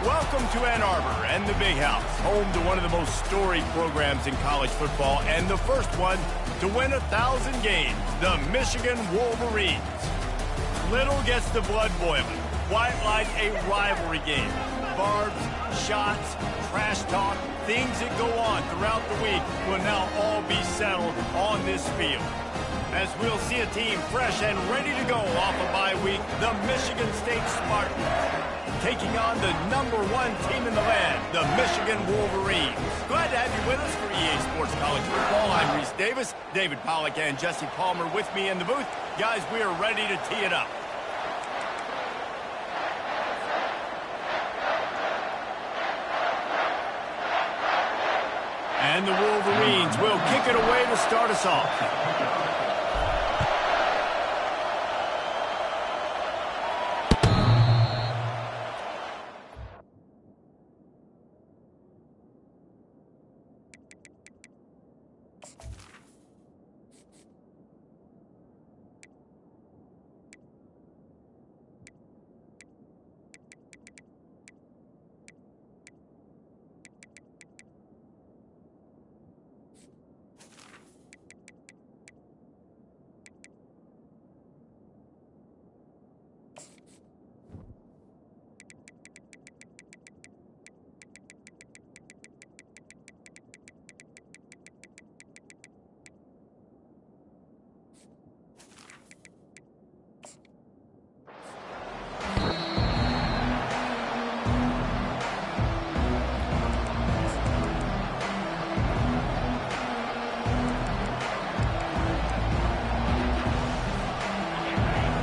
Welcome to Ann Arbor and the Big House, home to one of the most storied programs in college football and the first one to win 1,000 games, the Michigan Wolverines. Little gets the blood boiling, quite like a rivalry game. Barbs, shots, trash talk, things that go on throughout the week will now all be settled on this field. As we'll see a team fresh and ready to go off a bye week, the Michigan State Spartans, taking on the #1 team in the land, the Michigan Wolverines. Glad to have you with us for EA Sports College Football. I'm Reese Davis, David Pollack and Jesse Palmer with me in the booth. Guys, we are ready to tee it up. And the Wolverines will kick it away to start us off.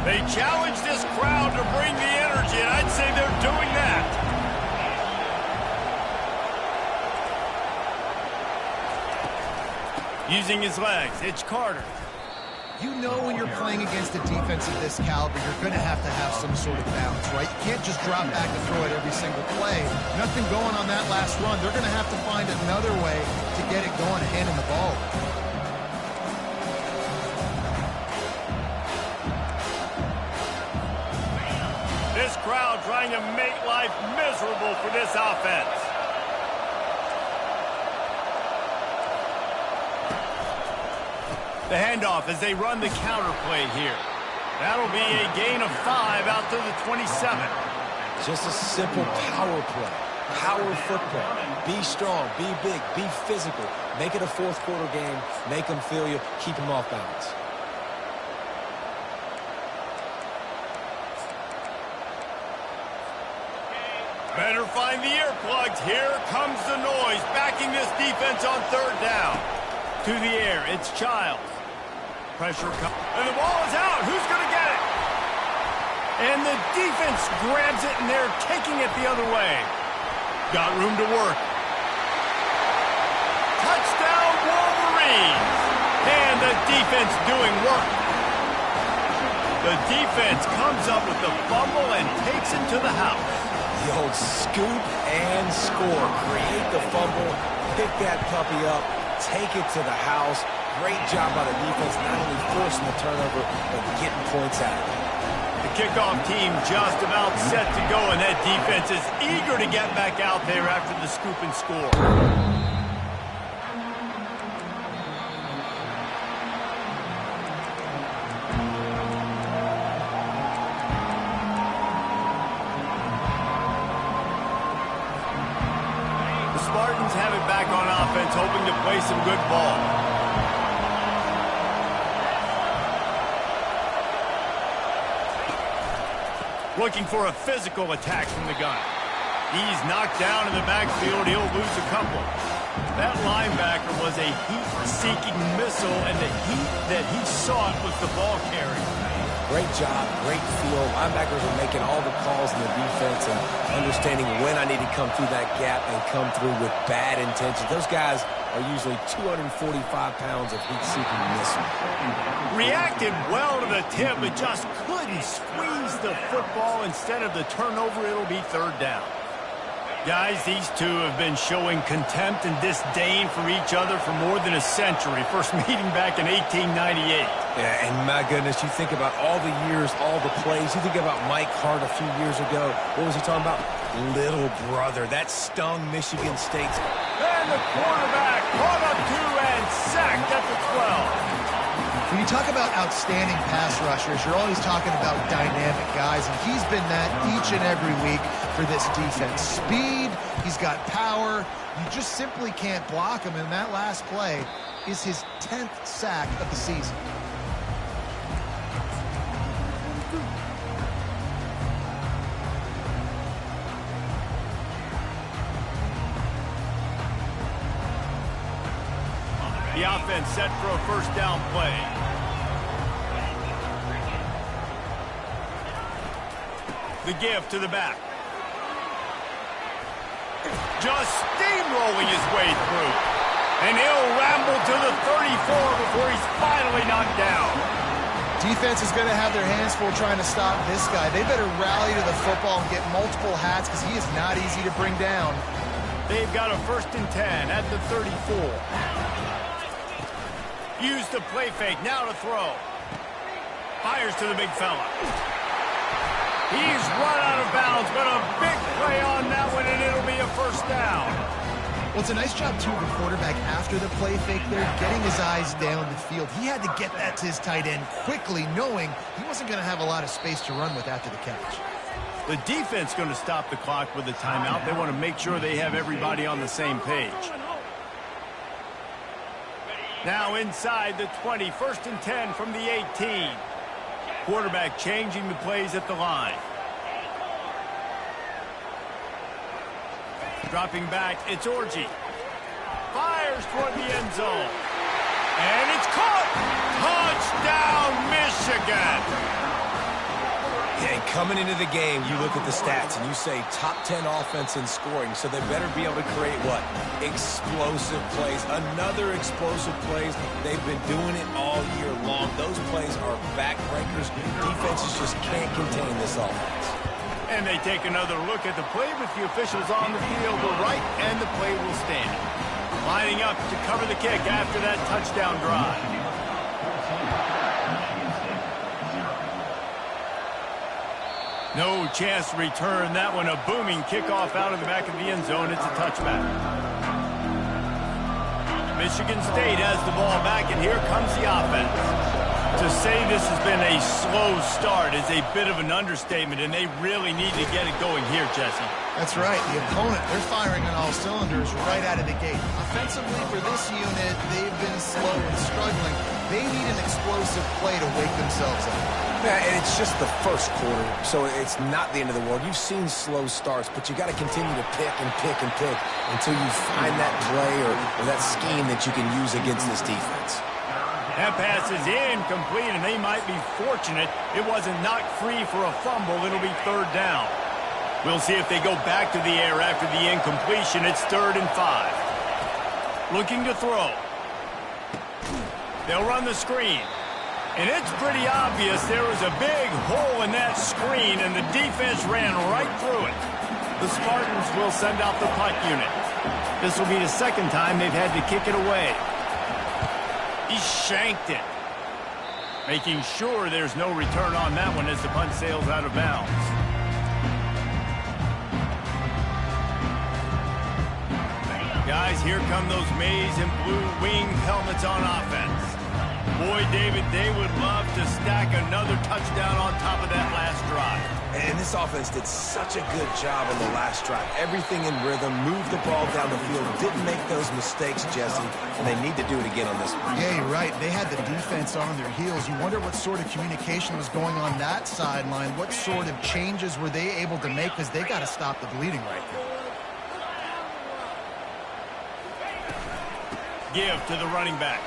They challenge this crowd to bring the energy, and I'd say they're doing that. Using his legs, it's Carter. You know when you're playing against a defense of this caliber, you're going to have some sort of balance, right? You can't just drop back and throw it every single play. Nothing going on that last run. They're going to have to find another way to get it going and handing the ball. This crowd trying to make life miserable for this offense. The handoff as they run the counter play here. That'll be a gain of 5 out to the 27. Just a simple power play. Power football. Be strong, be big, be physical. Make it a fourth quarter game. Make them feel you. Keep them off balance. Better find the earplugs. Here comes the noise, backing this defense on third down. To the air, it's Childs. Pressure comes, and the ball is out. Who's going to get it? And the defense grabs it, and they're taking it the other way. Got room to work. Touchdown, Wolverines. And the defense doing work. The defense comes up with the fumble and takes it to the house. The old scoop and score. Create the fumble, pick that puppy up, take it to the house. Great job by the defense, not only forcing the turnover, but getting points out of it. The kickoff team just about set to go, and that defense is eager to get back out there after the scoop and score. Spartans have it back on offense, hoping to play some good ball. Looking for a physical attack from the gun. He's knocked down in the backfield. He'll lose a couple. That linebacker was a heat-seeking missile, and the heat that he sought was the ball carrier. Great job, great feel. Linebackers are making all the calls in the defense and understanding when I need to come through that gap and come through with bad intentions. Those guys are usually 245 pounds of heat-seeking missile. Reacted well to the tip, but just couldn't squeeze the football. Instead of the turnover, it'll be third down. Guys, these two have been showing contempt and disdain for each other for more than a century. First meeting back in 1898. Yeah, and my goodness, you think about all the years, all the plays. You think about Mike Hart a few years ago. What was he talking about? little brother. That stung Michigan State's. And the quarterback caught up to and sacked at the 12. When you talk about outstanding pass rushers, you're always talking about dynamic guys, and he's been that each and every week for this defense. Speed, he's got power. You just simply can't block him, and that last play is his 10th sack of the season. The offense set for a first down play. The give to the back. Just steamrolling his way through. And he'll ramble to the 34 before he's finally knocked down. Defense is going to have their hands full trying to stop this guy. They better rally to the football and get multiple hats because he is not easy to bring down. They've got a 1st and 10 at the 34. Use the play fake, now to throw. Fires to the big fella. He's run out of bounds, but a big play on that one, and it'll be a first down. Well, it's a nice job, too, of the quarterback after the play fake there, getting his eyes down the field. He had to get that to his tight end quickly, knowing he wasn't going to have a lot of space to run with after the catch. The defense going to stop the clock with a timeout. They want to make sure they have everybody on the same page. Now inside the 20, 1st and 10 from the 18. Quarterback changing the plays at the line. Dropping back, it's Orji. Fires toward the end zone. And it's caught! Touchdown, Michigan! Yeah, coming into the game, you look at the stats and you say top 10 offense in scoring, so they better be able to create what? Explosive plays. Another explosive plays. They've been doing it all year long. Those plays are backbreakers. Defenses just can't contain this offense. And they take another look at the play with the officials on the field were right, and the play will stand. Lining up to cover the kick after that touchdown drive. No chance to return that one. A booming kickoff out of the back of the end zone. It's a touchback. Michigan State has the ball back, and here comes the offense. To say this has been a slow start is a bit of an understatement, and they really need to get it going here, Jesse. That's right. The opponent, they're firing on all cylinders right out of the gate. Offensively, for this unit, they've been slow and struggling. They need an explosive play to wake themselves up. Yeah, and it's just the first quarter, so it's not the end of the world. You've seen slow starts, but you got to continue to pick and pick and pick until you find that play or that scheme that you can use against this defense. That pass is incomplete, and they might be fortunate it wasn't knocked free for a fumble. It'll be 3rd down. We'll see if they go back to the air after the incompletion. It's 3rd and 5. Looking to throw. They'll run the screen. And it's pretty obvious there was a big hole in that screen, and the defense ran right through it. The Spartans will send out the punt unit. This will be the 2nd time they've had to kick it away. He shanked it. Making sure there's no return on that one as the punt sails out of bounds. Guys, here come those maize and blue winged helmets on offense. Boy, David, they would love to stack another touchdown on top of that last drive. And this offense did such a good job on the last drive. Everything in rhythm, moved the ball down the field, didn't make those mistakes, Jesse, and they need to do it again on this one. Yeah, you're right. They had the defense on their heels. You wonder what sort of communication was going on that sideline. What sort of changes were they able to make, because they got to stop the bleeding right now. Give to the running back.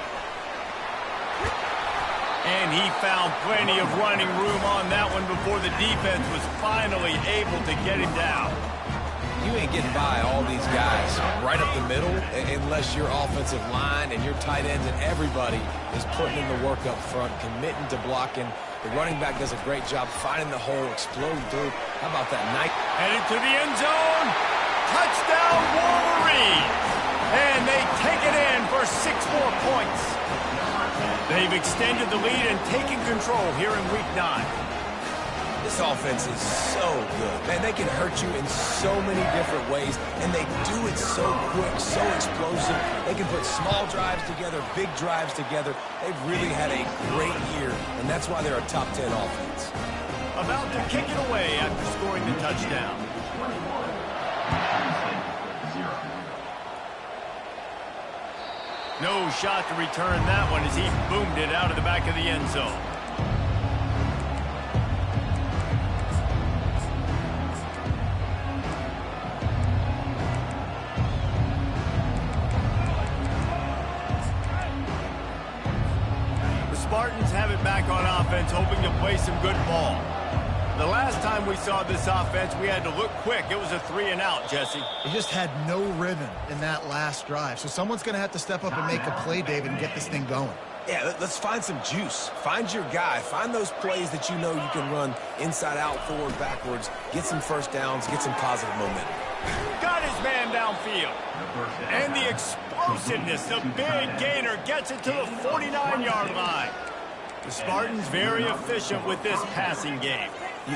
And he found plenty of running room on that one before the defense was finally able to get him down. You ain't getting by all these guys right up the middle unless your offensive line and your tight ends and everybody is putting in the work up front, committing to blocking. The running back does a great job finding the hole, exploding through. How about that night? Headed to the end zone. Touchdown, Wolverines. And they take it in for 6 more points. They've extended the lead and taken control here in Week 9. This offense is so good. Man, they can hurt you in so many different ways, and they do it so quick, so explosive. They can put small drives together, big drives together. They've really had a great year, and that's why they're a top 10 offense. About to kick it away after scoring the touchdown. No shot to return that one as he boomed it out of the back of the end zone. The Spartans have it back on offense, hoping to play some good ball. The last time we saw this offense, we had to look quick. It was a 3-and-out, Jesse. They just had no rhythm in that last drive. So someone's going to have to step up and make a play, David, and get this thing going. Yeah, let's find some juice. Find your guy. Find those plays that you know you can run inside out, forward, backwards. Get some first downs. Get some positive momentum. Got his man downfield. And the explosiveness, the big gainer gets it to the 49-yard line. The Spartans very efficient with this passing game.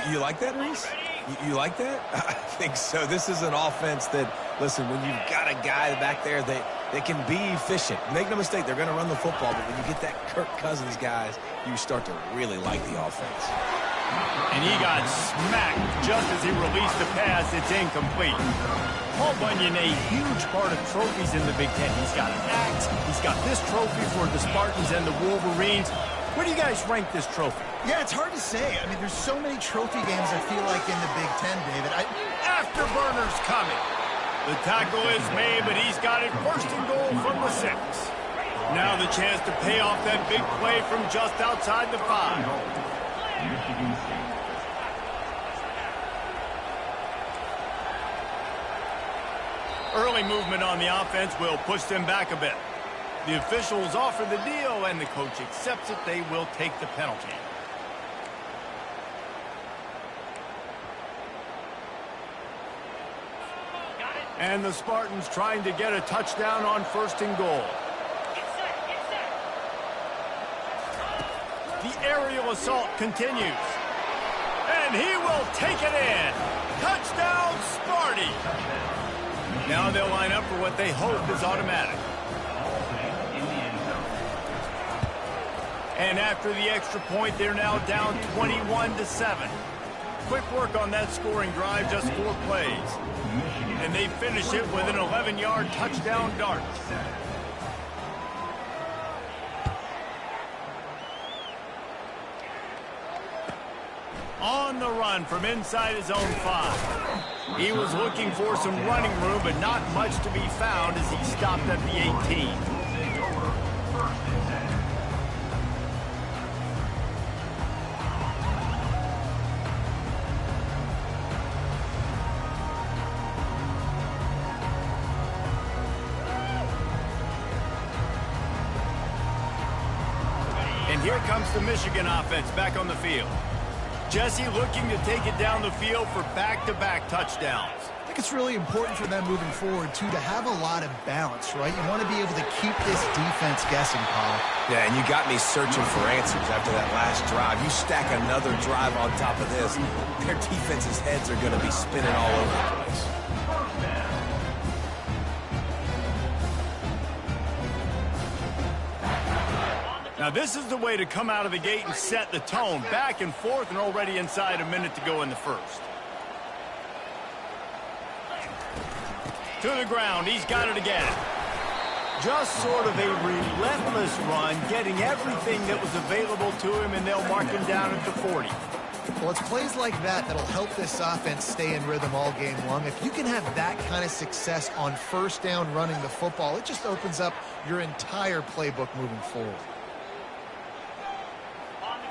You like that, Reese? You like that? I think so. This is an offense that, listen, when you've got a guy back there that can be efficient. Make no mistake, they're going to run the football, but when you get that Kirk Cousins guys, you start to really like the offense. And he got smacked just as he released the pass. It's incomplete. Paul Bunyan, a huge part of trophies in the Big Ten. He's got an axe. He's got this trophy for the Spartans and the Wolverines. Where do you guys rank this trophy? Yeah, it's hard to say. I mean, there's so many trophy games, I feel like, in the Big Ten, David. Afterburner's coming. The tackle is made, but he's got it first and goal from the 6. Now the chance to pay off that big play from just outside the 5. Early movement on the offense will push them back a bit. The officials offer the deal, and the coach accepts it. They will take the penalty. And the Spartans trying to get a touchdown on first and goal. The aerial assault continues. And he will take it in. Touchdown, Sparty. Now they'll line up for what they hope is automatic. And after the extra point, they're now down 21-7. Quick work on that scoring drive, just 4 plays. And they finish it with an 11-yard touchdown dart. On the run from inside his own 5. He was looking for some running room, but not much to be found as he stopped at the 18. And here comes the Michigan offense back on the field. Jesse looking to take it down the field for back-to-back touchdowns. I think it's really important for them moving forward, too, to have a lot of balance, right? You want to be able to keep this defense guessing, Paul. Yeah, and you got me searching for answers after that last drive. You stack another drive on top of this, their defense's heads are going to be spinning all over the place. Now this is the way to come out of the gate and set the tone. Back and forth and already inside a minute to go in the first. To the ground, he's got it again. Just sort of a relentless run, getting everything that was available to him, and they'll mark him down at the 40. Well, it's plays like that that'll help this offense stay in rhythm all game long. If you can have that kind of success on first down running the football, it just opens up your entire playbook moving forward.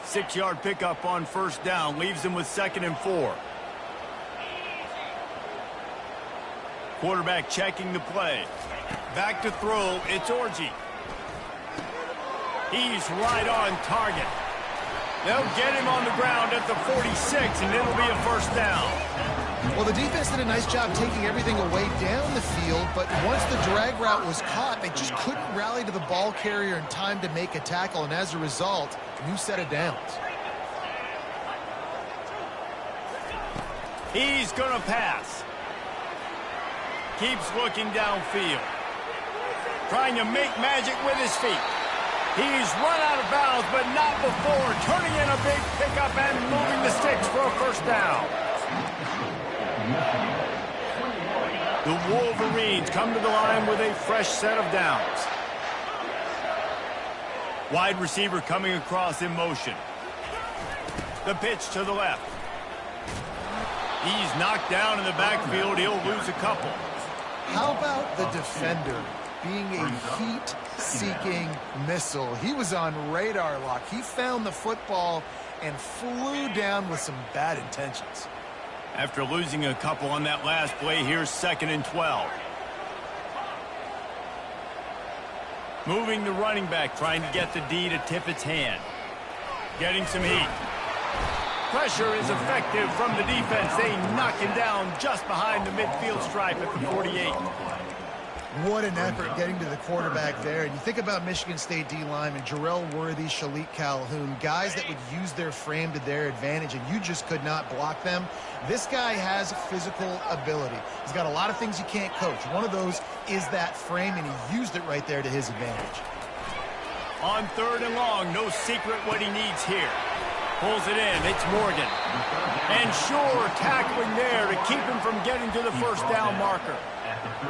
6-yard pickup on first down leaves him with 2nd and 4. Quarterback checking the play. Back to throw, it's Orji. He's right on target. They'll get him on the ground at the 46, and it'll be a first down. Well, the defense did a nice job taking everything away down the field, but once the drag route was caught, they just couldn't rally to the ball carrier in time to make a tackle, and as a result, new set of downs. He's going to pass. Keeps looking downfield. Trying to make magic with his feet. He's run out of bounds, but not before turning in a big pickup and moving the sticks for a first down. The Wolverines come to the line with a fresh set of downs. Wide receiver coming across in motion. The pitch to the left. He's knocked down in the backfield. He'll lose a couple. How about the defender being a heat-seeking missile? He was on radar lock. He found the football and flew down with some bad intentions. After losing a couple on that last play, here's 2nd and 12. Moving the running back, trying to get the D to tip its hand. Getting some heat. Pressure is effective from the defense. They knock him down just behind the midfield stripe at the 48. What an effort getting to the quarterback there. And you think about Michigan State D-linemen, Jarrell Worthy, Shalik Calhoun, guys that would use their frame to their advantage, and you just could not block them. This guy has physical ability. He's got a lot of things you can't coach. One of those is that frame, and he used it right there to his advantage. On 3rd and long, no secret what he needs here. Pulls it in. It's Morgan. And sure, tackling there to keep him from getting to the first down marker.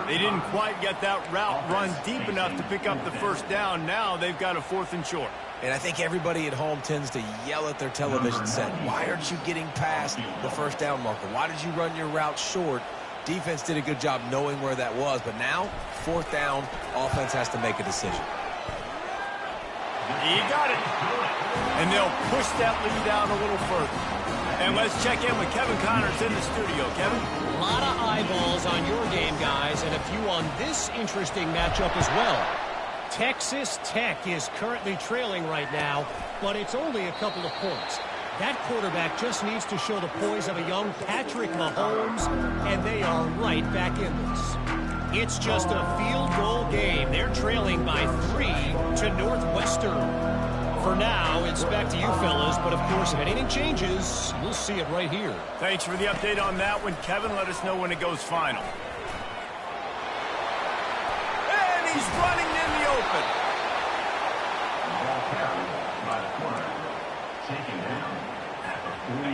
They didn't quite get that route run deep enough to pick up the first down. Now they've got a 4th and short. And I think everybody at home tends to yell at their television set, why aren't you getting past the first down marker? Why did you run your route short? Defense did a good job knowing where that was. But now, 4th down, offense has to make a decision. He got it. And they'll push that lead out a little further. And let's check in with Kevin Connors in the studio. Kevin? A lot of eyeballs on your game, guys, and a few on this interesting matchup as well. Texas Tech is currently trailing right now, but it's only a couple of points. That quarterback just needs to show the poise of a young Patrick Mahomes, and they are right back in this. It's just a field goal game. They're trailing by 3 to Northwestern. For now, it's back to you fellas, but of course, if anything changes, we'll see it right here. Thanks for the update on that one, Kevin. Let us know when it goes final. And he's running in the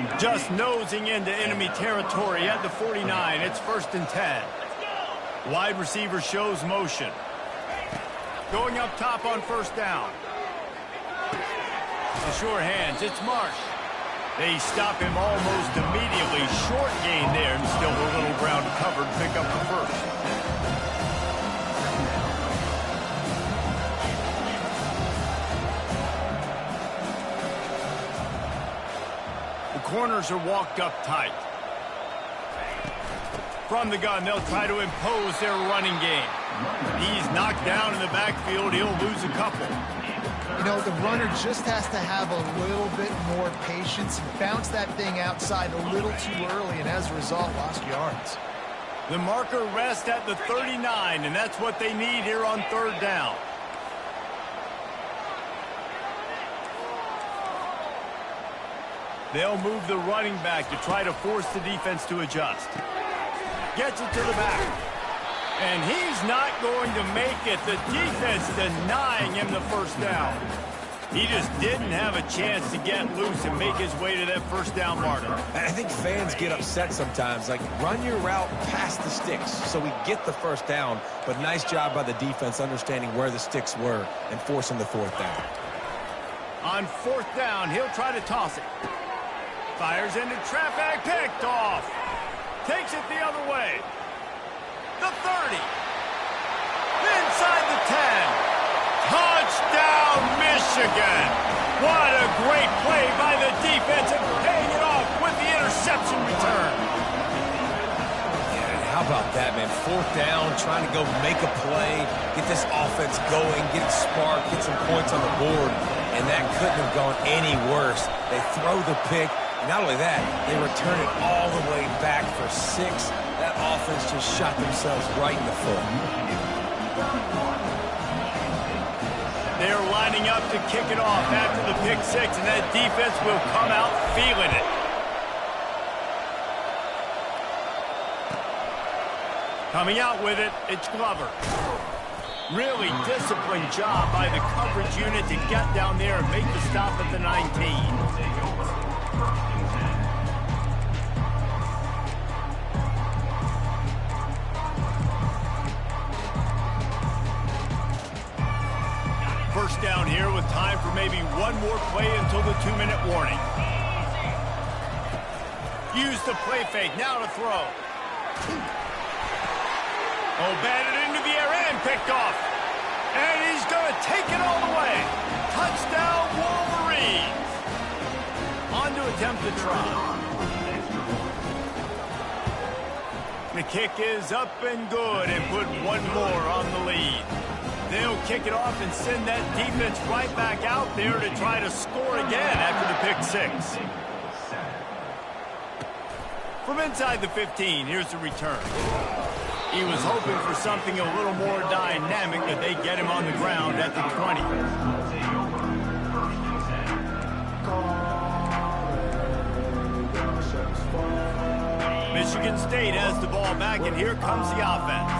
open. Just nosing into enemy territory at the 49. It's 1st and 10. Wide receiver shows motion. Going up top on 1st down. The sure hands, it's Marsh. They stop him almost immediately. Short gain there, and still a little ground covered. Pick up the first. The corners are walked up tight. From the gun, they'll try to impose their running game. He's knocked down in the backfield. He'll lose a couple. You know, the runner just has to have a little bit more patience. He bounced that thing outside a little too early, and as a result, lost yards. The marker rests at the 39, and that's what they need here on 3rd down. They'll move the running back to try to force the defense to adjust. Gets it to the back. And he's not going to make it. The defense denying him the first down. He just didn't have a chance to get loose and make his way to that first down marker. I think fans get upset sometimes. Like, run your route past the sticks so we get the first down. But nice job by the defense understanding where the sticks were and forcing the 4th down. On 4th down, he'll try to toss it. Fires into traffic, picked off. Takes it the other way. The 30. Inside the 10. Touchdown, Michigan. What a great play by the defense and paying it off with the interception return. Yeah, and how about that, man? 4th down, trying to go make a play, get this offense going, get it sparked, get some points on the board, and that couldn't have gone any worse. They throw the pick. Not only that, they return it all the way back for 6. That offense just shot themselves right in the foot. They're lining up to kick it off after the pick 6, and that defense will come out feeling it. Coming out with it, it's Glover. Really disciplined job by the coverage unit to get down there and make the stop at the 19. First down here with time for maybe one more play until the 2-minute warning. Use the play fake, now to throw. Oh, batted into the air and picked off. And he's going to take it all the way. Touchdown, Wolverines. On to attempt the try. The kick is up and good and put one more on the lead. They'll kick it off and send that defense right back out there to try to score again after the pick six. From inside the 15, here's the return. He was hoping for something a little more dynamic, but they get him on the ground at the 20. Michigan State has the ball back, and here comes the offense.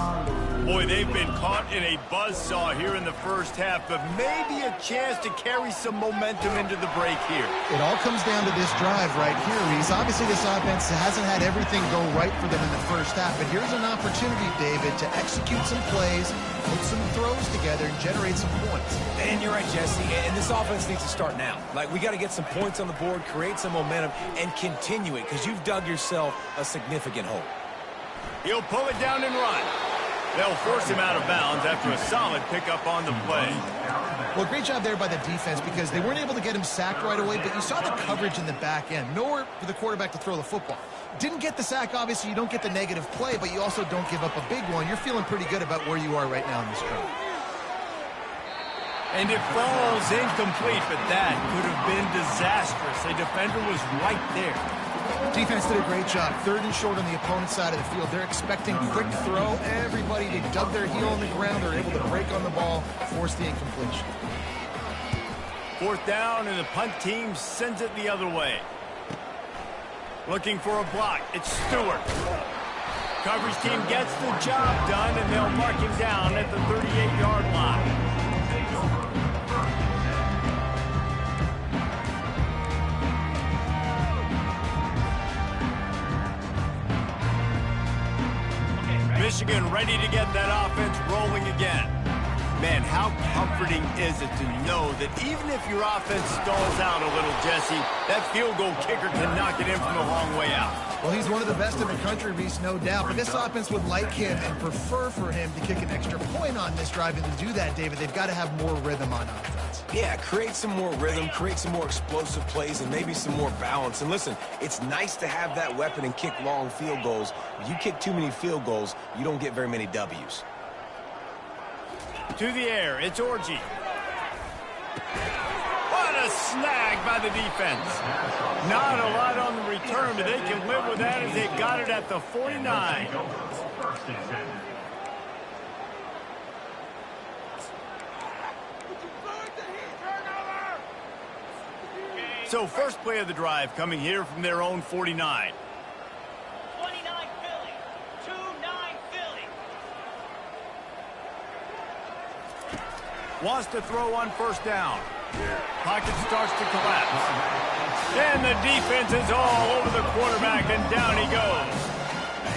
Boy, they've been caught in a buzzsaw here in the first half, but maybe a chance to carry some momentum into the break here. It all comes down to this drive right here, Reese. Obviously, this offense hasn't had everything go right for them in the first half, but here's an opportunity, David, to execute some plays, put some throws together, and generate some points. And you're right, Jesse, and this offense needs to start now. Like, we got to get some points on the board, create some momentum, and continue it, because you've dug yourself a significant hole. He'll pull it down and run. They'll force him out of bounds after a solid pickup on the play. Well, great job there by the defense because they weren't able to get him sacked right away, but you saw the coverage in the back end. Nowhere for the quarterback to throw the football. Didn't get the sack, obviously. You don't get the negative play, but you also don't give up a big one. You're feeling pretty good about where you are right now in this drive. And it falls incomplete, but that could have been disastrous. A defender was right there. Defense did a great job. 3rd and short on the opponent's side of the field. They're expecting quick throw. Everybody, they dug their heel on the ground. They're able to break on the ball, force the incompletion. 4th down, and the punt team sends it the other way. Looking for a block. It's Stewart. Coverage team gets the job done, and they'll mark him down at the 38-yard line. Michigan ready to get that offense rolling again. Man, how comforting is it to know that even if your offense stalls out a little, Jesse, that field goal kicker can knock it in from a long way out. Well, he's one of the best in the country, Reese, no doubt. But this offense would like him and prefer for him to kick an extra point on this drive. And to do that, David, they've got to have more rhythm on offense. Yeah, create some more rhythm, create some more explosive plays, and maybe some more balance. And listen, it's nice to have that weapon and kick long field goals. If you kick too many field goals, you don't get very many W's. To the air, it's Orji. What a snag by the defense. Not a lot on the return, but they can live with that as they got it at the 49. So first play of the drive coming here from their own 49. 29 Philly. 2-9 Philly. Wants to throw on 1st down. Pocket starts to collapse. And the defense is all over the quarterback, and down he goes.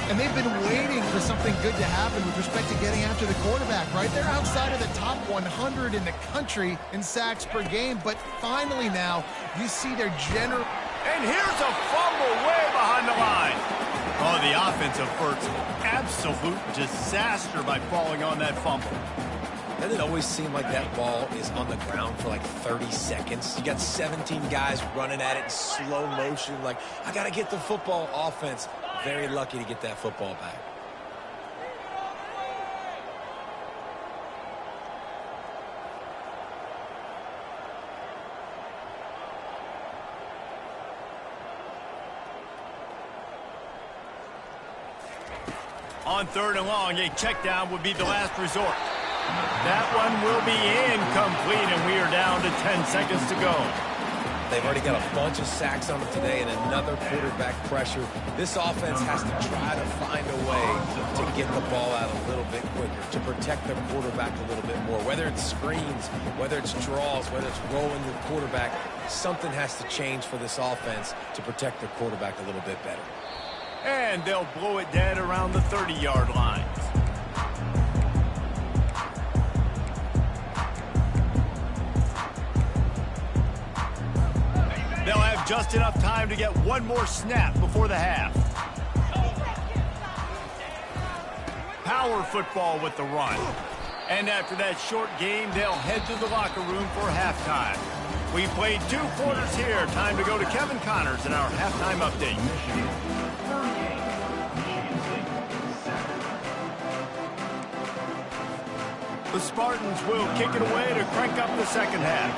And they've been waiting for something good to happen with respect to getting after the quarterback, right? They're outside of the top 100 in the country in sacks per game, but finally now you see their general... And here's a fumble way behind the line. Oh, the offensive effort's absolute disaster by falling on that fumble. Doesn't it always seem like that ball is on the ground for like 30 seconds? You got 17 guys running at it in slow motion. Like, I got to get the football. Offense, very lucky to get that football back. On 3rd and long, a check down would be the last resort. That one will be incomplete, and we are down to 10 seconds to go. They've already got a bunch of sacks on them today and another quarterback pressure. This offense has to try to find a way to get the ball out a little bit quicker, to protect their quarterback a little bit more. Whether it's screens, whether it's draws, whether it's rolling your quarterback, something has to change for this offense to protect their quarterback a little bit better. And they'll blow it dead around the 30-yard line. They'll have just enough time to get one more snap before the half. Power football with the run. And after that short game, they'll head to the locker room for halftime. We played 2 quarters here. Time to go to Kevin Connors in our halftime update. The Spartans will kick it away to crank up the second half.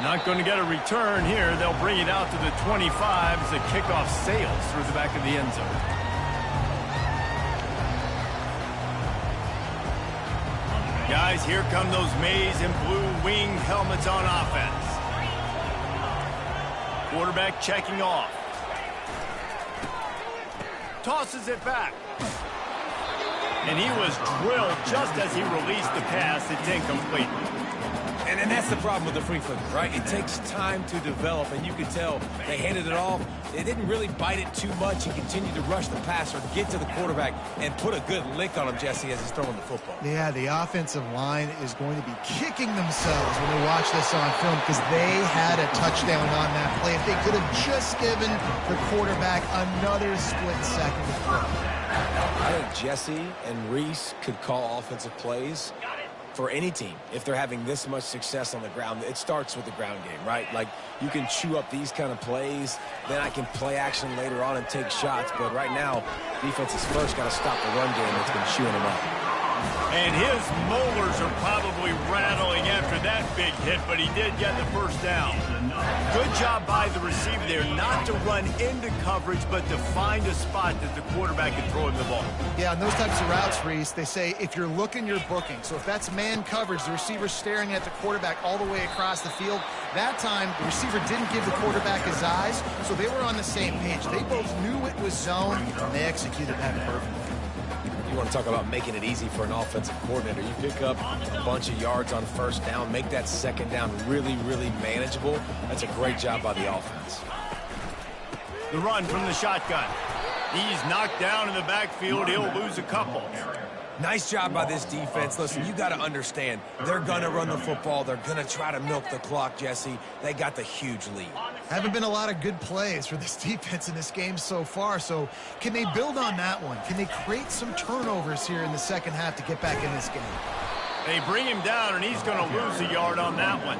Not going to get a return here. They'll bring it out to the 25 as the kickoff sails through the back of the end zone. Guys, here come those maize and blue winged helmets on offense. Quarterback checking off. Tosses it back. And he was drilled just as he released the pass. It's incomplete. And that's the problem with the free flicker, right? It takes time to develop, and you can tell they handed it off. They didn't really bite it too much and continued to rush the passer, get to the quarterback, and put a good lick on him, Jesse, as he's throwing the football. Yeah, the offensive line is going to be kicking themselves when they watch this on film because they had a touchdown on that play. If they could have just given the quarterback another split second to throw. I think Jesse and Reese could call offensive plays for any team if they're having this much success on the ground. It starts with the ground game, right? Like, you can chew up these kind of plays, then I can play action later on and take shots, but right now, defense is first got to stop the run game that's been chewing them up. And his molars are probably rattling after that big hit, but he did get the first down. Good job by the receiver there not to run into coverage, but to find a spot that the quarterback can throw him the ball. Yeah, on those types of routes, Reese, they say if you're looking, you're booking. So if that's man coverage, the receiver's staring at the quarterback all the way across the field. That time, the receiver didn't give the quarterback his eyes, so they were on the same page. They both knew it was zone, and they executed that perfectly. You want to talk about making it easy for an offensive coordinator. You pick up a bunch of yards on first down, make that second down really, really manageable. That's a great job by the offense. The run from the shotgun. He's knocked down in the backfield. He'll lose a couple. Nice job by this defense. Listen, you got to understand, they're going to run the football. They're going to try to milk the clock, Jesse. They got the huge lead. Haven't been a lot of good plays for this defense in this game so far, so can they build on that one? Can they create some turnovers here in the second half to get back in this game? They bring him down, and he's going to lose a yard on that one.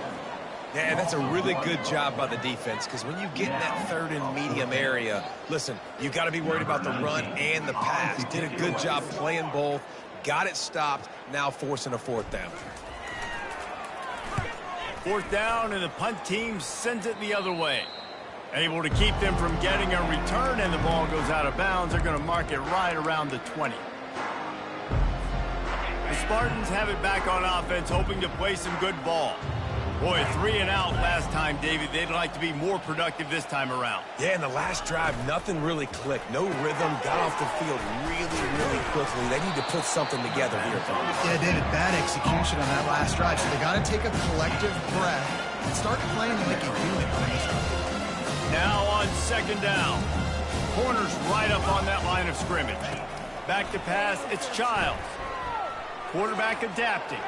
Yeah, that's a really good job by the defense, because when you get in that third and medium area, listen, you got to be worried about the run and the pass. Did a good job playing both, got it stopped, now forcing a fourth down. Fourth down, and the punt team sends it the other way. Able to keep them from getting a return, and the ball goes out of bounds. They're going to mark it right around the 20. The Spartans have it back on offense, hoping to play some good ball. Boy, 3 and out last time, David. They'd like to be more productive this time around. Yeah, in the last drive, nothing really clicked. No rhythm, got off the field really, really quickly. They need to put something together here. Yeah, David, bad execution on that last drive. So they got to take a collective breath and start playing like a unit on this one. Now on second down. Corners right up on that line of scrimmage. Back to pass, it's Childs. Quarterback adapting.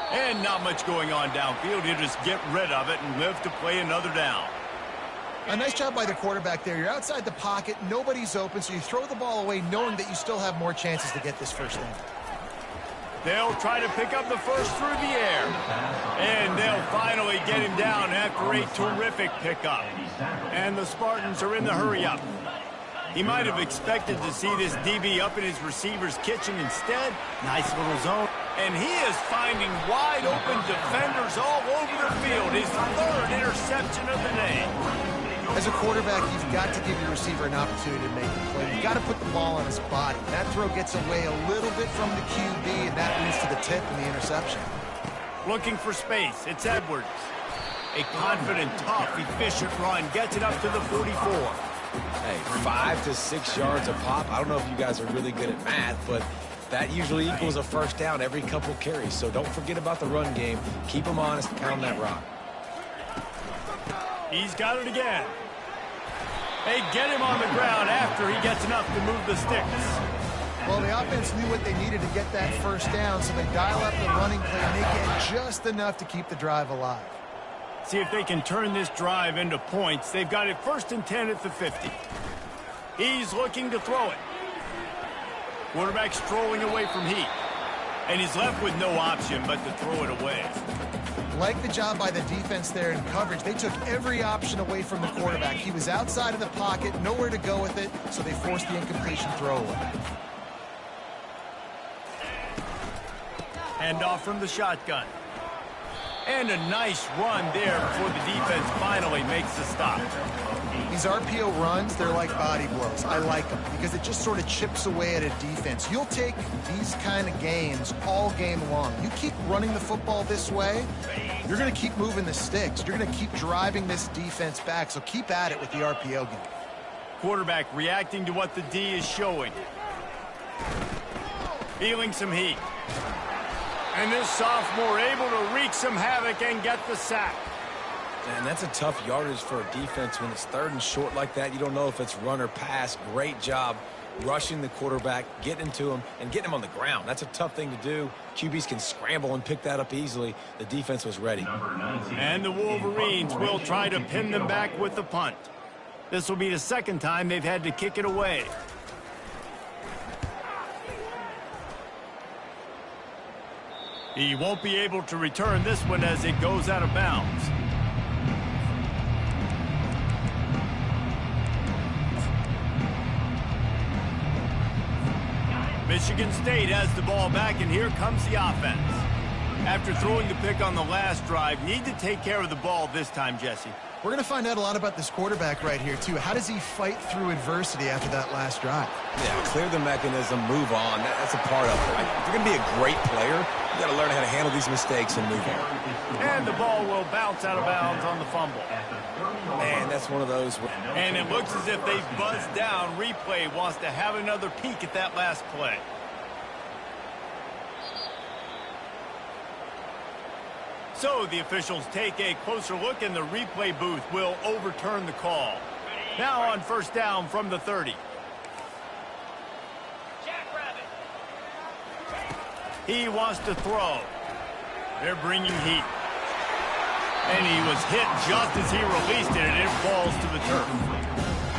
And not much going on downfield. He'll just get rid of it and live to play another down. A nice job by the quarterback there. You're outside the pocket. Nobody's open, so you throw the ball away knowing that you still have more chances to get this first down. They'll try to pick up the first through the air. And they'll finally get him down after a terrific pickup. And the Spartans are in the hurry-up. He might have expected to see this DB up in his receiver's kitchen. Instead, nice little zone. And he is finding wide-open defenders all over the field. His third interception of the day. As a quarterback, you've got to give your receiver an opportunity to make a play. You've got to put the ball on his body. That throw gets away a little bit from the QB, and that leads to the tip and the interception. Looking for space. It's Edwards. A confident, tough, efficient run gets it up to the 44. Hey, 5 to 6 yards a pop. I don't know if you guys are really good at math, but that usually equals a first down every couple carries. So don't forget about the run game. Keep them honest, pound that rock. He's got it again. They get him on the ground after he gets enough to move the sticks. Well, the offense knew what they needed to get that first down, so they dial up the running play, and they get just enough to keep the drive alive. See if they can turn this drive into points. They've got it 1st and 10 at the 50. He's looking to throw it. Quarterback strolling away from heat. And he's left with no option but to throw it away. Like the job by the defense there in coverage. They took every option away from the quarterback. He was outside of the pocket, nowhere to go with it, so they forced the incompletion throwaway. Handoff from the shotgun. And a nice run there before the defense finally makes the stop. These RPO runs, they're like body blows. I like them because it just sort of chips away at a defense. You'll take these kind of gains all game long. You keep running the football this way, you're going to keep moving the sticks. You're going to keep driving this defense back, so keep at it with the RPO game. Quarterback reacting to what the D is showing. Feeling some heat. And this sophomore able to wreak some havoc and get the sack. And that's a tough yardage for a defense when it's 3rd and short like that. You don't know if it's run or pass. Great job rushing the quarterback, getting to him, and getting him on the ground. That's a tough thing to do. QBs can scramble and pick that up easily. The defense was ready. And the Wolverines will try to pin them back with the punt. This will be the 2nd time they've had to kick it away. He won't be able to return this one as it goes out of bounds. Michigan State has the ball back, and here comes the offense. After throwing the pick on the last drive, need to take care of the ball this time, Jesse. We're going to find out a lot about this quarterback right here, too. How does he fight through adversity after that last drive? Yeah, clear the mechanism, move on. That's a part of it. Right? If you're going to be a great player, you got to learn how to handle these mistakes and move on. And the ball will bounce out of bounds on the fumble. Man, that's one of those. And it looks as if they buzzed down. Replay wants to have another peek at that last play. So the officials take a closer look, and the replay booth will overturn the call. Now on 1st down from the 30. He wants to throw. They're bringing heat. And he was hit just as he released it, and it falls to the turf.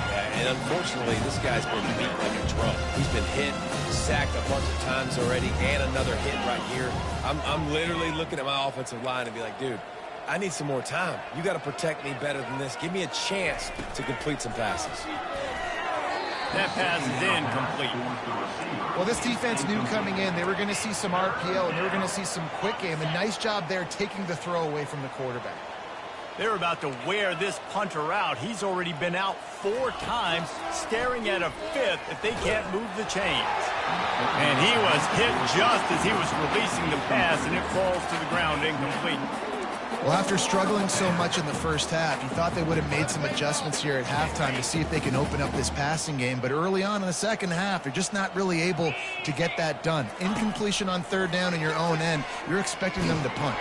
Yeah, and unfortunately, this guy's been beat like a drum. He's been hit, sacked a bunch of times already, and another hit right here. I'm literally looking at my offensive line and be like, dude, I need some more time. You got to protect me better than this. Give me a chance to complete some passes. That pass is incomplete. Well, this defense knew coming in they were going to see some RPO, and they were going to see some quick game. A nice job there taking the throw away from the quarterback. They're about to wear this punter out. He's already been out 4 times, staring at a 5th if they can't move the chains. And he was hit just as he was releasing the pass, and it falls to the ground incomplete. Well, after struggling so much in the first half, you thought they would have made some adjustments here at halftime to see if they can open up this passing game. But early on in the second half, they're just not really able to get that done. Incompletion on 3rd down in your own end, you're expecting them to punt.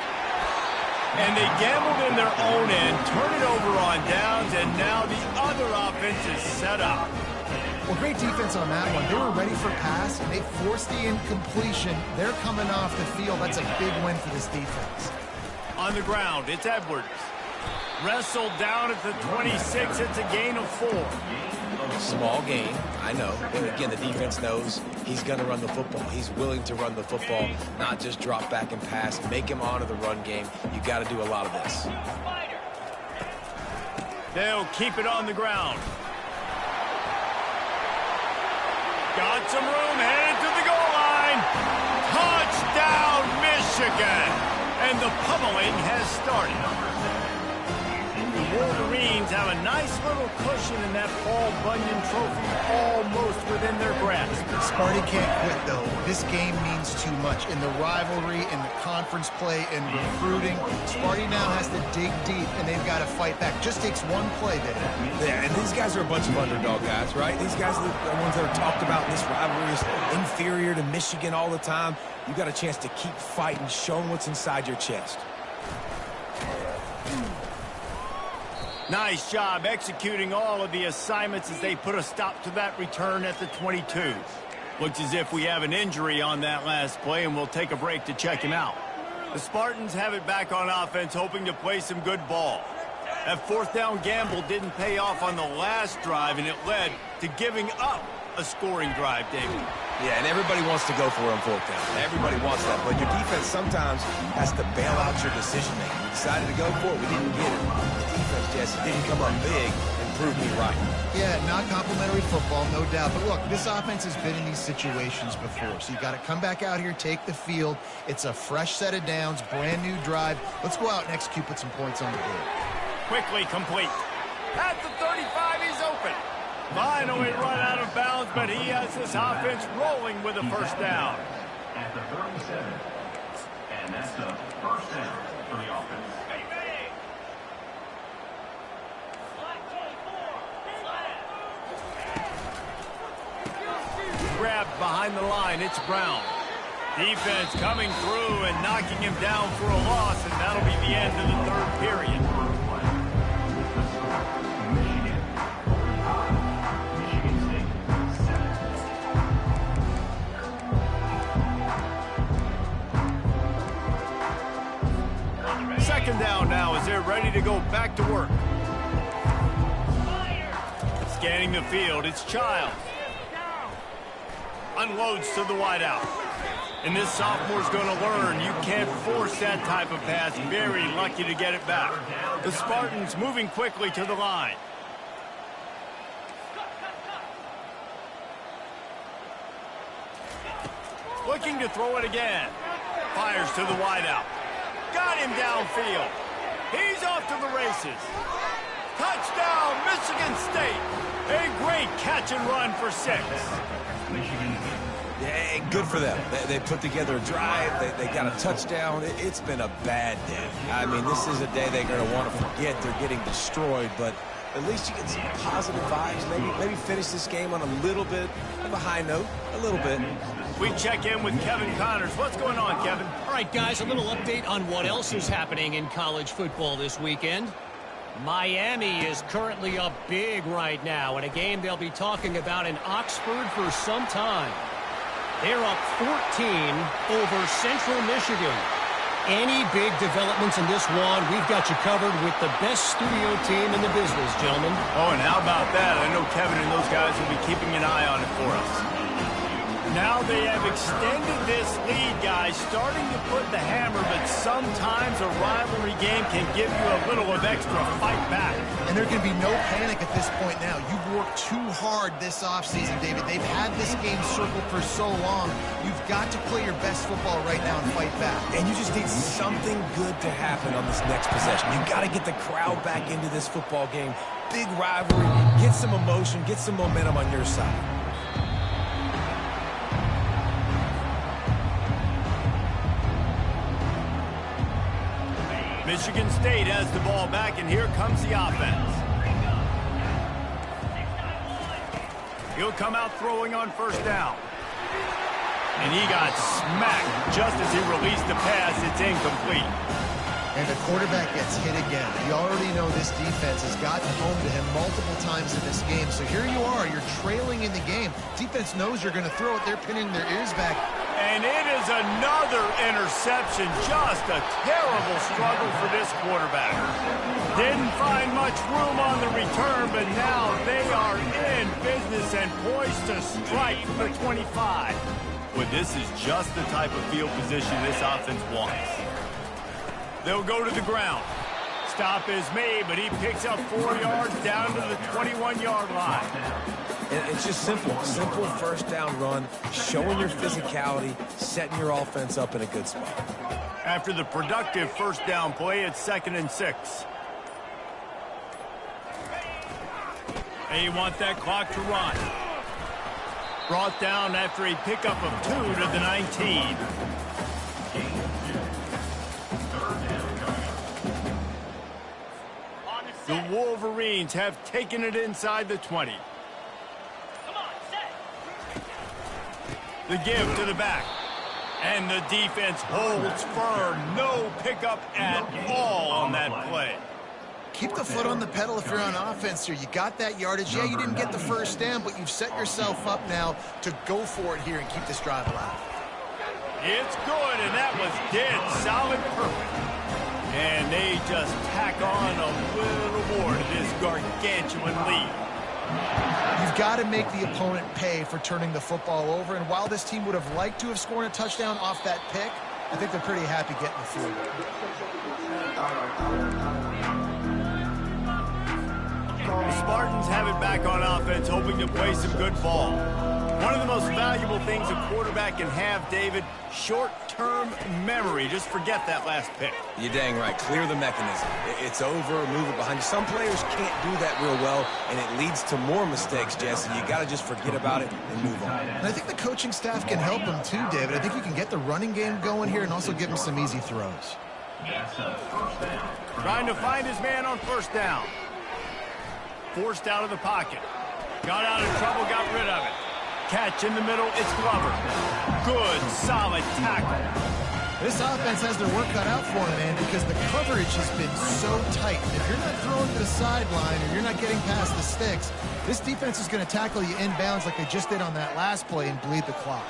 And they gambled in their own end, turn it over on downs, and now the other offense is set up. Well, great defense on that one. They were ready for pass, and they forced the incompletion. They're coming off the field. That's a big win for this defense. On the ground, it's Edwards. Wrestled down at the 26. It's a gain of 4. Small gain, I know. But again, the defense knows he's going to run the football. He's willing to run the football, not just drop back and pass. Make him honor the run game. You got to do a lot of this. They'll keep it on the ground. Got some room, headed to the goal line. Touchdown, Michigan! And the pummeling has started. Wolverines have a nice little cushion in that Paul Bunyan trophy almost within their grasp. Sparty can't quit, though. This game means too much. In the rivalry, in the conference play, in recruiting, Sparty now has to dig deep, and they've got to fight back. Just takes one play, Dave. Yeah, and these guys are a bunch of underdog guys, right? These guys are the ones that are talked about in this rivalry as inferior to Michigan all the time. You got a chance to keep fighting, showing what's inside your chest. Nice job executing all of the assignments as they put a stop to that return at the 22. Looks as if we have an injury on that last play, and we'll take a break to check him out. The Spartans have it back on offense, hoping to play some good ball. That fourth down gamble didn't pay off on the last drive, and it led to giving up a scoring drive, David. Yeah, and everybody wants to go for it on fourth down. Everybody wants that, but your defense sometimes has to bail out your decision-making. We decided to go for it. We didn't get it. The defense, Jesse, didn't come up big and prove me right. Yeah, not complimentary football, no doubt. But look, this offense has been in these situations before, so you got to come back out here, take the field. It's a fresh set of downs, brand new drive. Let's go out and execute, put some points on the board. Quickly complete. At the 35, he's open. Finally run out of bounds, but he has this offense rolling with a first down. At the 37, and that's the first down for the offense. Grabbed behind the line, it's Brown. Defense coming through and knocking him down for a loss, and that'll be the end of the third period. Second down now as they're ready to go back to work. Scanning the field, it's Childs. Unloads to the wideout. And this sophomore's going to learn you can't force that type of pass. Very lucky to get it back. The Spartans moving quickly to the line. Looking to throw it again. Fires to the wideout. Got him downfield. He's off to the races. Touchdown, Michigan State. A great catch and run for 6. Yeah, good for them. They put together a drive. They got a touchdown. It's been a bad day. I mean, this is a day they're going to want to forget. They're getting destroyed, but at least you get some positive vibes. Maybe finish this game on a little bit of a high note. A little bit. We check in with Kevin Connors. What's going on, Kevin? All right, guys, a little update on what else is happening in college football this weekend. Miami is currently up big right now in a game they'll be talking about in Oxford for some time. They're up 14 over Central Michigan. Any big developments in this one, we've got you covered with the best studio team in the business, gentlemen. Oh, and how about that? I know Kevin and those guys will be keeping an eye on it for us. Now they have extended this lead, guys, starting to put the hammer, but sometimes a rivalry game can give you a little of extra fight back. And there can be no panic at this point now. You've worked too hard this offseason, David. They've had this game circled for so long. You've got to play your best football right now and fight back. And you just need something good to happen on this next possession. You've got to get the crowd back into this football game. Big rivalry. Get some emotion. Get some momentum on your side. Michigan State has the ball back, and here comes the offense. He'll come out throwing on first down. And he got smacked just as he released the pass. It's incomplete. And the quarterback gets hit again. You already know this defense has gotten home to him multiple times in this game. So here you are. You're trailing in the game. Defense knows you're going to throw it. They're pinning their ears back. And it is another interception. Just a terrible struggle for this quarterback. Didn't find much room on the return, but now they are in business and poised to strike for the 25. Well, this is just the type of field position this offense wants. They'll go to the ground. Stop is made, but he picks up 4 yards down to the 21-yard line. It's just simple. Simple first down run, showing your physicality, setting your offense up in a good spot. After the productive first down play, it's 2nd and 6. They want that clock to run. Brought down after a pickup of 2 to the 19. The Wolverines have taken it inside the 20. Come on, set. The give to the back. And the defense holds firm. No pickup at all on that play. Keep the foot on the pedal if you're on offense here. You got that yardage. Yeah, you didn't get the first down, but you've set yourself up now to go for it here and keep this drive alive. It's good, and that was dead solid perfect. And they just tack on a little more to this gargantuan lead. You've got to make the opponent pay for turning the football over, and while this team would have liked to have scored a touchdown off that pick, I think they're pretty happy getting the field goal. The Spartans have it back on offense, hoping to play some good ball. One of the most valuable things a quarterback can have, David, short-term memory. Just forget that last pick. You're dang right. Clear the mechanism. It's over, move it behind you. Some players can't do that real well, and it leads to more mistakes, Jesse. You got to just forget about it and move on. And I think the coaching staff can help him too, David. I think you can get the running game going here and also give him some easy throws. Trying to find his man on first down. Forced out of the pocket. Got out of trouble, got rid of it. Catch in the middle, it's Glover. Good, solid tackle. This offense has their work cut out for them, man, because the coverage has been so tight. If you're not throwing to the sideline or you're not getting past the sticks, this defense is going to tackle you inbounds like they just did on that last play and bleed the clock.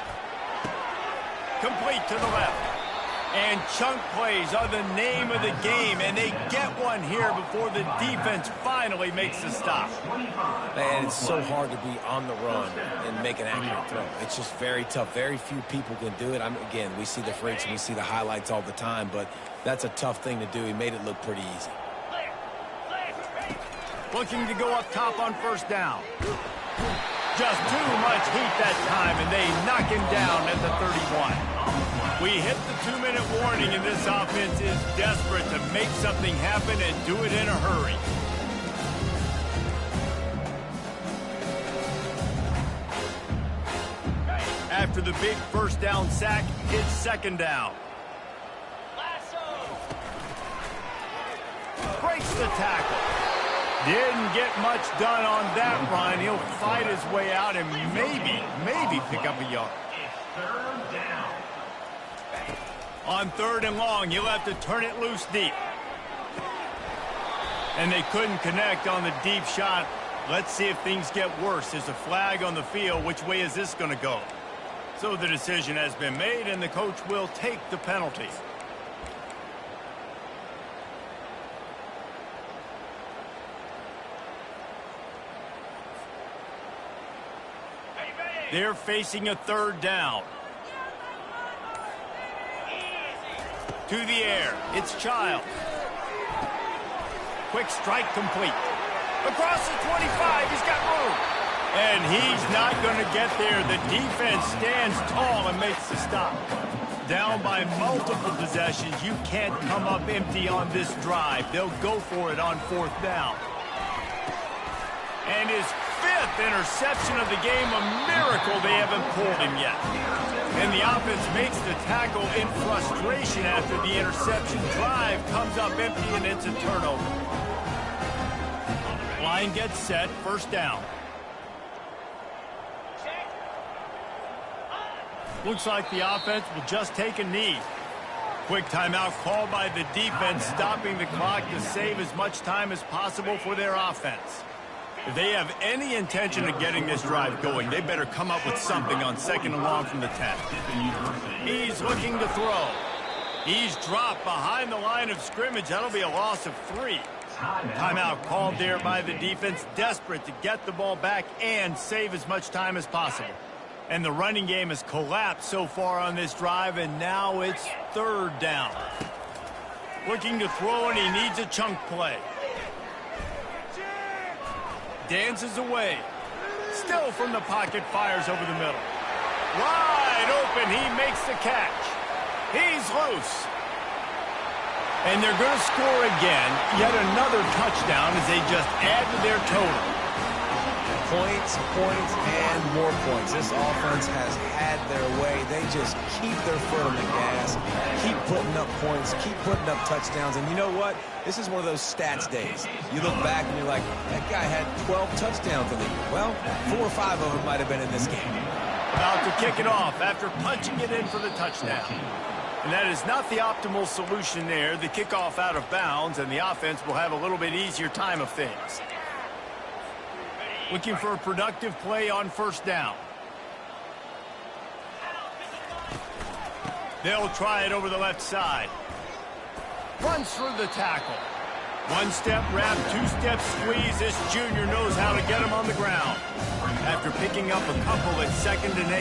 Complete to the left. And chunk plays are the name of the game, and they get one here before the defense finally makes the stop. Man, it's so hard to be on the run and make an accurate throw. It's just very tough. Very few people can do it. Again, we see the freaks and we see the highlights all the time, but that's a tough thing to do. He made it look pretty easy. Looking to go up top on first down. Just too much heat that time, and they knock him down at the 31. We hit the 2-minute warning, and this offense is desperate to make something happen and do it in a hurry. After the big first down sack, it's second down. Breaks the tackle. Didn't get much done on that run. He'll fight his way out and maybe pick up a yard. On third and long, he'll have to turn it loose deep. And they couldn't connect on the deep shot. Let's see if things get worse. There's a flag on the field. Which way is this going to go? So the decision has been made, and the coach will take the penalty. They're facing a third down. To the air. It's Child. Quick strike complete. Across the 25. He's got room. And he's not going to get there. The defense stands tall and makes the stop. Down by multiple possessions. You can't come up empty on this drive. They'll go for it on fourth down. And his fifth interception of the game, a miracle they haven't pulled him yet. And the offense makes the tackle in frustration after the interception. Drive comes up empty, and it's a turnover. Line gets set, first down. Looks like the offense will just take a knee. Quick timeout called by the defense, stopping the clock to save as much time as possible for their offense. If they have any intention of getting this drive going, they better come up with something on second and long from the 10. He's looking to throw. He's dropped behind the line of scrimmage. That'll be a loss of 3. Timeout called there by the defense, desperate to get the ball back and save as much time as possible. And the running game has collapsed so far on this drive, and now it's third down. Looking to throw, and he needs a chunk play. Dances away. Still from the pocket, fires over the middle. Wide open, he makes the catch. He's loose. And they're going to score again. Yet another touchdown as they just add to their total. Points, points, and more points. This offense has had their way. They just keep their foot on the gas, keep putting up points, keep putting up touchdowns. And you know what? This is one of those stats days. You look back and you're like, that guy had 12 touchdowns in the year. Well, 4 or 5 of them might have been in this game. About to kick it off after punching it in for the touchdown. And that is not the optimal solution there. The kickoff out of bounds, and the offense will have a little bit easier time of things. Looking for a productive play on first down. They'll try it over the left side. Runs through the tackle. One-step wrap, two-step squeeze. This junior knows how to get him on the ground. After picking up a couple at 2nd and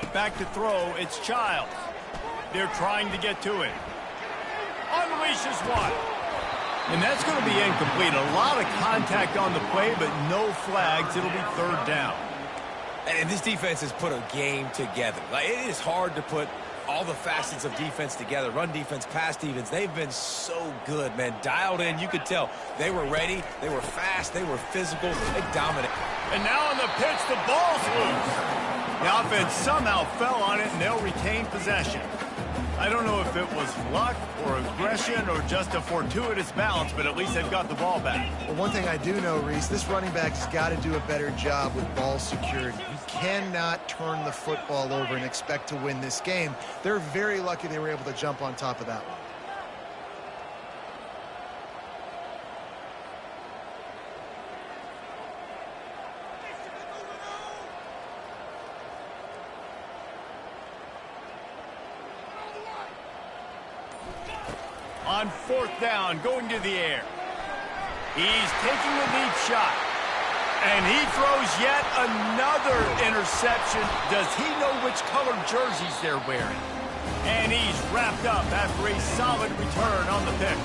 8. Back to throw, it's Childs. They're trying to get to it. Unleashes one. And that's going to be incomplete. A lot of contact on the play, but no flags. It'll be 3rd down. And this defense has put a game together. Like, it is hard to put all the facets of defense together. Run defense, pass defense. They've been so good, man. Dialed in. You could tell they were ready. They were fast. They were physical. They dominated. And now on the pitch, the ball's loose. The offense somehow fell on it, and they'll retain possession. I don't know if it was luck or aggression or just a fortuitous bounce, but at least they've got the ball back. Well, one thing I do know, Reese, this running back has got to do a better job with ball security. You cannot turn the football over and expect to win this game. They're very lucky they were able to jump on top of that one. On 4th down, going to the air. He's taking a deep shot. And he throws yet another interception. Does he know which color jerseys they're wearing? And he's wrapped up after a solid return on the pick.